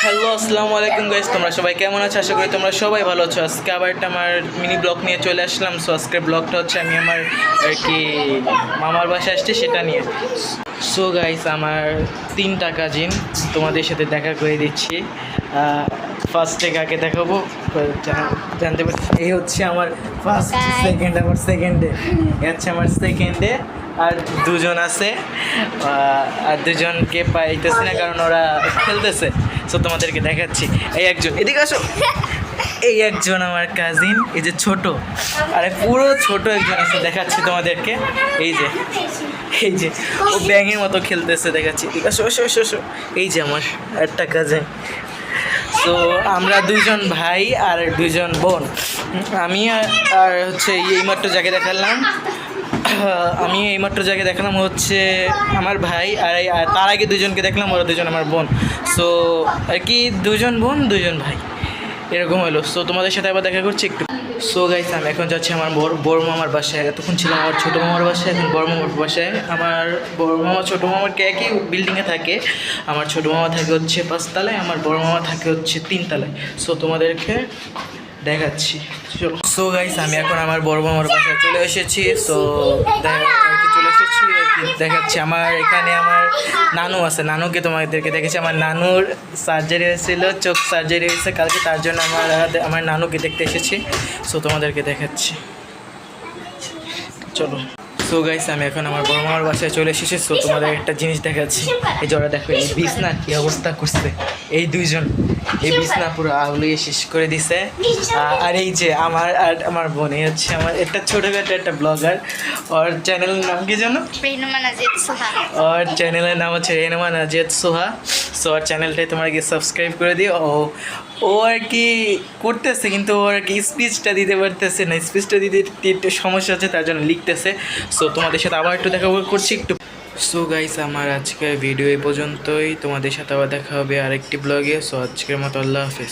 Hello আসসালামু আলাইকুম guys, তোমরা সবাই কেমন আছো? আশা করি তোমরা সবাই ভালো আছো। আজকে আবার একটা আমার মিনি ব্লগ নিয়ে চলে আসলাম। সো আজকের ব্লগটা হচ্ছে আমি আমার আর কি মামার বাসায় আসছি সেটা নিয়ে। সো গাইস, আমার 3টা কাজিন তোমাদের সাথে দেখা করে দিচ্ছি। ফার্স্টে কাকে দেখাবো জানতে পারি? এই হচ্ছে আমার ফার্স্ট, সেকেন্ড আমার সেকেন্ডে, এই হচ্ছে আমার সেকেন্ডে। আর দুজন আছে, আর দুজনকে পাইতেছি না কারণ ওরা খেলতেছে। সো তোমাদেরকে দেখাচ্ছি। এই একজন, এদিকে আসো। এই একজন আমার কাজিন, এই যে ছোট, আরে পুরো ছোট একজন আছে, দেখাচ্ছি তোমাদেরকে। এই যে ও ব্যাঙের মতো খেলতেছে, দেখাচ্ছি। এদিকে আসো, আসো আসো আসো। এই যে আমার একটা কাজিন। তো আমরা দুজন ভাই আর দুজন বোন। আমি আর হচ্ছে এইমাত্র জায়গায় দেখালাম, হচ্ছে আমার ভাই। আর তার আগে দুজনকে দেখলাম, ওরা দুজন আমার বোন। সো আর কি দুজন বোন দুজন ভাই এরকম হলো। সো তোমাদের সাথে আবার দেখা করছি একটু। সো গাইস, আমি এখন যাচ্ছি আমার বড় মামার বাসায়। এতক্ষণ ছিলাম আমার ছোটো মামার বাসায়, এখন বড় মামার বাসায়। আমার বড় মামা ছোটো মামার একই বিল্ডিংয়ে থাকে। আমার ছোটো মামা থাকে হচ্ছে 5 তলায়, আমার বড় মামা থাকে হচ্ছে 3 তলায়। সো তোমাদেরকে দেখাচ্ছি। সো গাইস, আমি এখন আমার বড় মামার বাসায় চলে এসেছি। সো দেখাচ্ছি আমার এখানে আমার নানু আছে। নানুকে তোমাদেরকে দেখেছি। আমার নানুর সার্জারি হয়েছিল, চোখ সার্জারি হয়েছে কালকে, তার জন্য আমার নানুকে দেখতে এসেছি। সো তোমাদেরকে দেখাচ্ছি, চলো। সো গাইস, আমি এখন আমার বড় মামার বাসায় চলে এসেছি। সো তোমাদের একটা জিনিস দেখাচ্ছি। এই জোড়া দেখো, এই বিছনা কি অবস্থা করছে এই দুইজন। এই বিছনা পুরো আউলিয়ে শেষ করে দিছে। আর এই যে আমার বোন, এই হচ্ছে আমার একটা ছোটখাটো একটা ব্লগার। ওর চ্যানেলের নাম কি জানো? ওর চ্যানেলের নাম হচ্ছে রেহনুমা নাজিয়াত সোহা। সো ওর চ্যানেলটাই তোমরা গিয়ে সাবস্ক্রাইব করে দিও। ও আর কি করতেছে, কিন্তু ও আর কি স্পিচটা দিতে পারতেছে না। স্পিচটা দিতে একটু সমস্যা হচ্ছে, তার জন্য লিখতেছে। সো তোমাদের সাথে আবার একটু দেখা করছি একটু। সো গাইস, আমার আজকের ভিডিও এই পর্যন্তই। তোমাদের সাথে আবার দেখা হবে আরেকটি ব্লগে। সো আজকের মতো আল্লাহ হাফেজ।